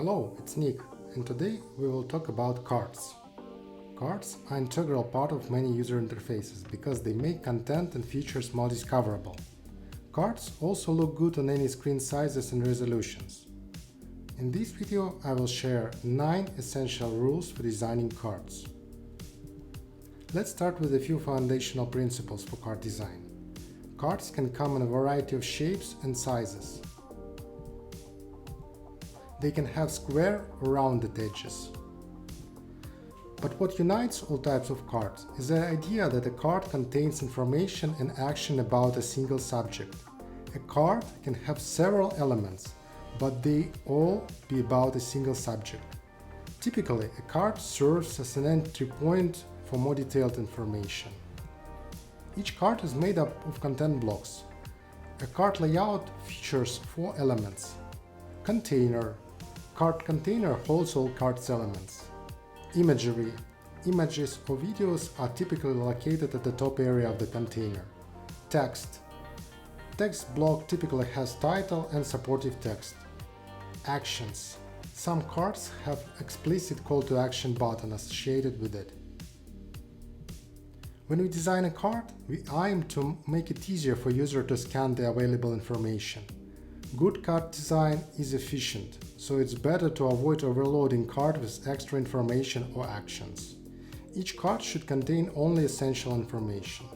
Hello, it's Nick, and today we will talk about cards. Cards are an integral part of many user interfaces because they make content and features more discoverable. Cards also look good on any screen sizes and resolutions. In this video I will share 9 essential rules for designing cards. Let's start with a few foundational principles for card design. Cards can come in a variety of shapes and sizes. They can have square or rounded edges. But what unites all types of cards is the idea that a card contains information and action about a single subject. A card can have several elements, but they all be about a single subject. Typically, a card serves as an entry point for more detailed information. Each card is made up of content blocks. A card layout features 4 elements. Container. Card container holds all card's elements. Imagery. Images or videos are typically located at the top area of the container. Text. Text block typically has title and supportive text. Actions. Some cards have explicit call to action button associated with it. When we design a card, we aim to make it easier for user to scan the available information. Good card design is efficient, so it's better to avoid overloading card with extra information or actions. Each card should contain only essential information.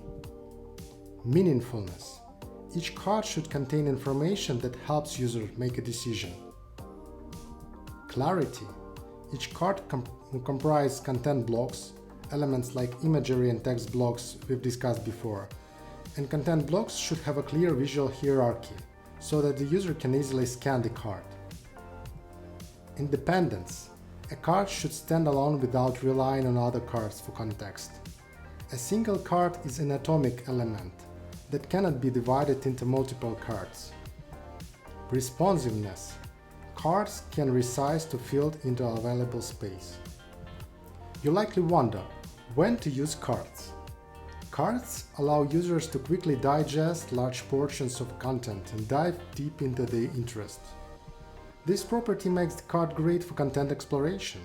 Meaningfulness. Each card should contain information that helps user make a decision. Clarity. Each card comprises content blocks, elements like imagery and text blocks we've discussed before, and content blocks should have a clear visual hierarchy, so that the user can easily scan the card. Independence. A card should stand alone without relying on other cards for context. A single card is an atomic element that cannot be divided into multiple cards. Responsiveness. Cards can resize to fit into available space. You likely wonder when to use cards. Cards allow users to quickly digest large portions of content and dive deep into their interest. This property makes the card great for content exploration.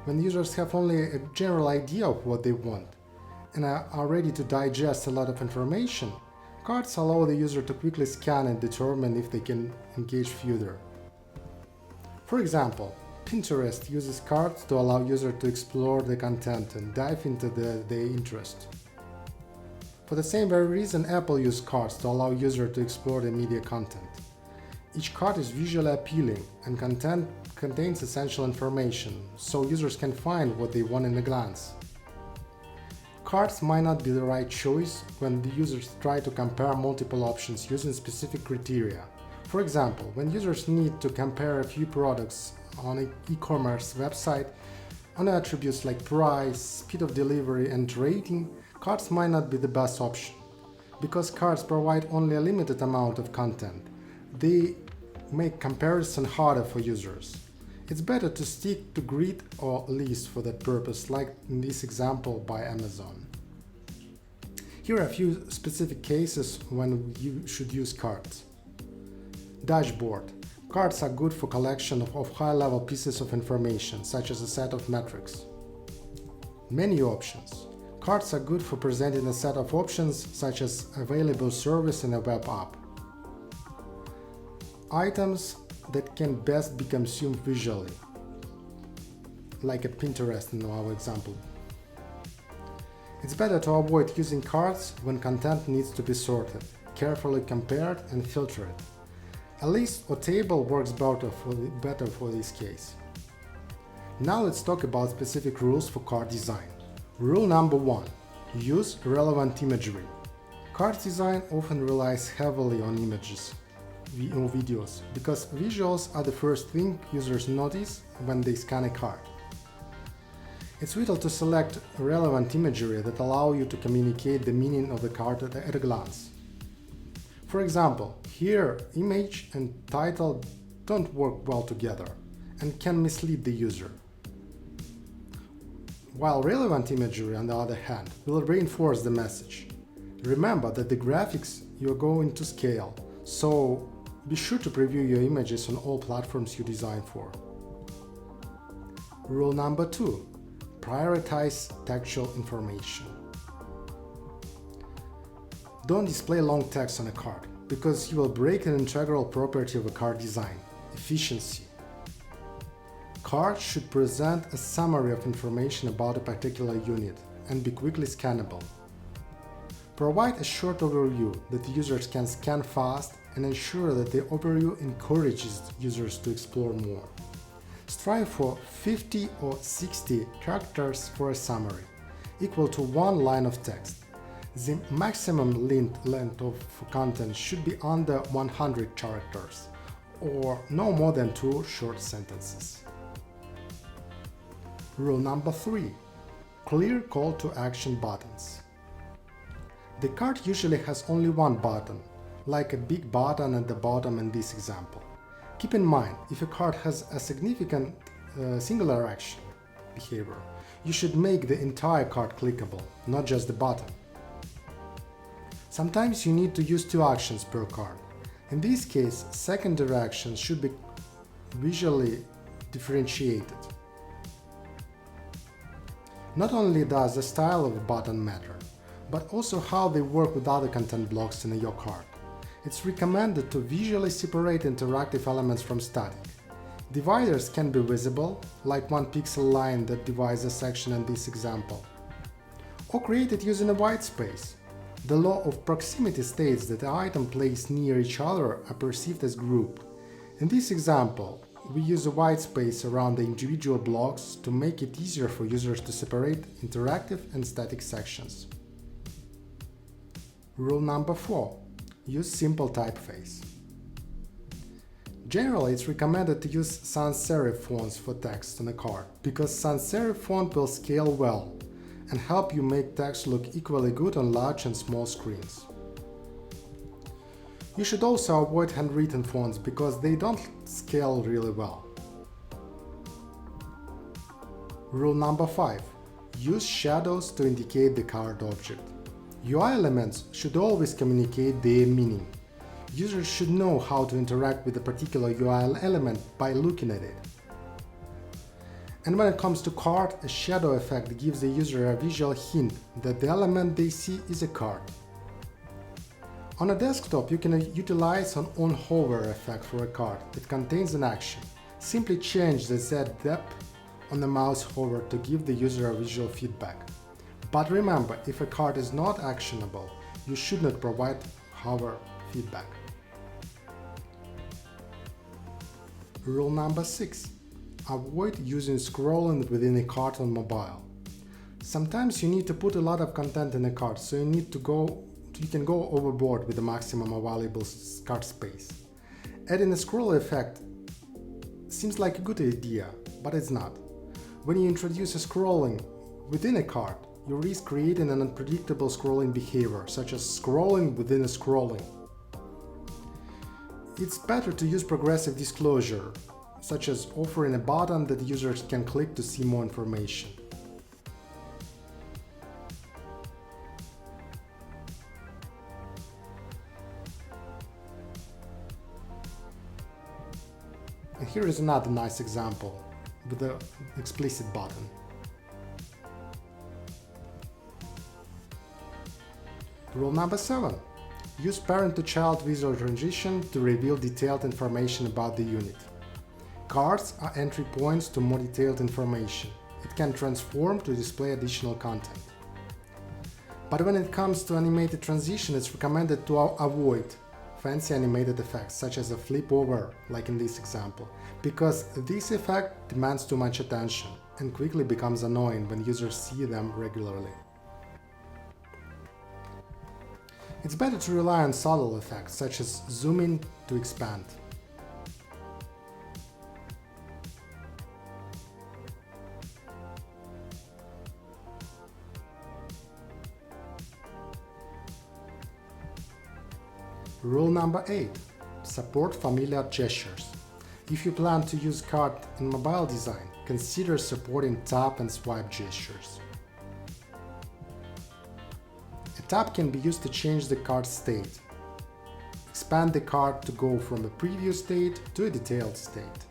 When users have only a general idea of what they want and are ready to digest a lot of information, cards allow the user to quickly scan and determine if they can engage further. For example, Pinterest uses cards to allow users to explore the content and dive into their interest. For the same very reason, Apple uses cards to allow users to explore the media content. Each card is visually appealing and contains essential information, so users can find what they want in a glance. Cards might not be the right choice when the users try to compare multiple options using specific criteria. For example, when users need to compare a few products on an e-commerce website on attributes like price, speed of delivery, and rating, cards might not be the best option. Because cards provide only a limited amount of content, they make comparison harder for users. It's better to stick to grid or list for that purpose, like in this example by Amazon. Here are a few specific cases when you should use cards. Dashboard. Cards are good for collection of high-level pieces of information, such as a set of metrics. Menu options. Cards are good for presenting a set of options, such as available service in a web app. Items that can best be consumed visually, like a Pinterest in our example. It's better to avoid using cards when content needs to be sorted, carefully compared and filtered. A list or table works better for this case. Now let's talk about specific rules for card design. Rule number 1. Use relevant imagery. Card design often relies heavily on images or videos, because visuals are the first thing users notice when they scan a card. It's vital to select relevant imagery that allow you to communicate the meaning of the card at a glance. For example, here image and title don't work well together and can mislead the user. While relevant imagery, on the other hand, will reinforce the message. Remember that the graphics you're going to scale, so be sure to preview your images on all platforms you design for. Rule number 2. Prioritize textual information. Don't display long text on a card, because you will break an integral property of a card design: efficiency. Cards should present a summary of information about a particular unit and be quickly scannable. Provide a short overview that users can scan fast and ensure that the overview encourages users to explore more. Strive for 50 or 60 characters for a summary, equal to one line of text. The maximum length of content should be under 100 characters, or no more than 2 short sentences. Rule number 3. Clear call to action buttons. The card usually has only one button, like a big button at the bottom in this example. Keep in mind, if a card has a significant singular action behavior, you should make the entire card clickable, not just the button. Sometimes you need to use 2 actions per card. In this case, secondary actions should be visually differentiated. Not only does the style of a button matter, but also how they work with other content blocks in your card. It's recommended to visually separate interactive elements from static. Dividers can be visible, like one pixel line that divides a section in this example, or created using a white space. The law of proximity states that the items placed near each other are perceived as grouped. In this example, we use a white space around the individual blocks to make it easier for users to separate interactive and static sections. Rule number 4. Use simple typeface. Generally, it's recommended to use sans serif fonts for text on a card, because sans serif font will scale well and help you make text look equally good on large and small screens. You should also avoid handwritten fonts because they don't scale really well. Rule number 5. Use shadows to indicate the card object. UI elements should always communicate their meaning. Users should know how to interact with a particular UI element by looking at it. And when it comes to card, a shadow effect gives the user a visual hint that the element they see is a card. On a desktop, you can utilize an on-hover effect for a card that contains an action. Simply change the Z depth on the mouse hover to give the user a visual feedback. But remember, if a card is not actionable, you should not provide hover feedback. Rule number 6. Avoid using scrolling within a card on mobile. Sometimes you need to put a lot of content in a card, so you can go overboard with the maximum available card space. Adding a scroll effect seems like a good idea, but it's not. When you introduce a scrolling within a card, you risk creating an unpredictable scrolling behavior, such as scrolling within a scrolling. It's better to use progressive disclosure, such as offering a button that users can click to see more information. And here is another nice example with an explicit button. Rule number 7. Use parent-to-child visual transition to reveal detailed information about the unit. Cards are entry points to more detailed information. It can transform to display additional content. But when it comes to animated transition, it's recommended to avoid fancy animated effects, such as a flip over, like in this example, because this effect demands too much attention and quickly becomes annoying when users see them regularly. It's better to rely on subtle effects, such as zooming to expand. Rule number 8. Support familiar gestures. If you plan to use card in mobile design, consider supporting tap and swipe gestures. A tap can be used to change the card state. Expand the card to go from a preview state to a detailed state.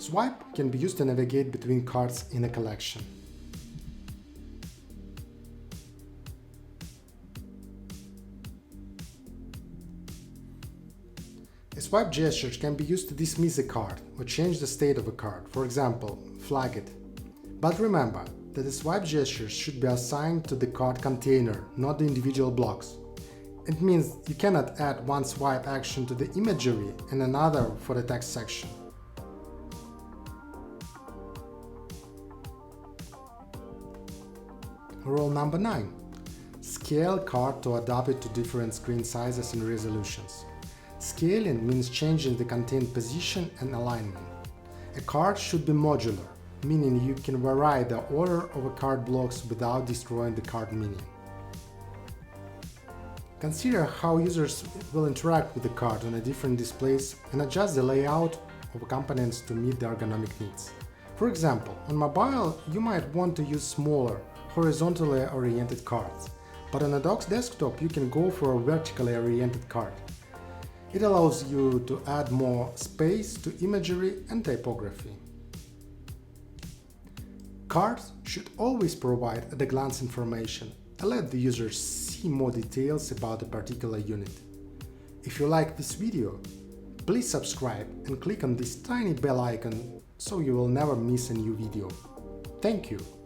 Swipe can be used to navigate between cards in a collection. A swipe gesture can be used to dismiss a card or change the state of a card, for example, flag it. But remember that the swipe gestures should be assigned to the card container, not the individual blocks. It means you cannot add one swipe action to the imagery and another for the text section. Rule number 9. Scale card to adapt it to different screen sizes and resolutions. Scaling means changing the content position and alignment. A card should be modular, meaning you can vary the order of a card blocks without destroying the card meaning. Consider how users will interact with the card on the different displays and adjust the layout of components to meet their ergonomic needs. For example, on mobile, you might want to use smaller, horizontally oriented cards, but on a dock's desktop you can go for a vertically oriented card. It allows you to add more space to imagery and typography. Cards should always provide at-a-glance information and let the user see more details about a particular unit. If you like this video, please subscribe and click on this tiny bell icon so you will never miss a new video. Thank you!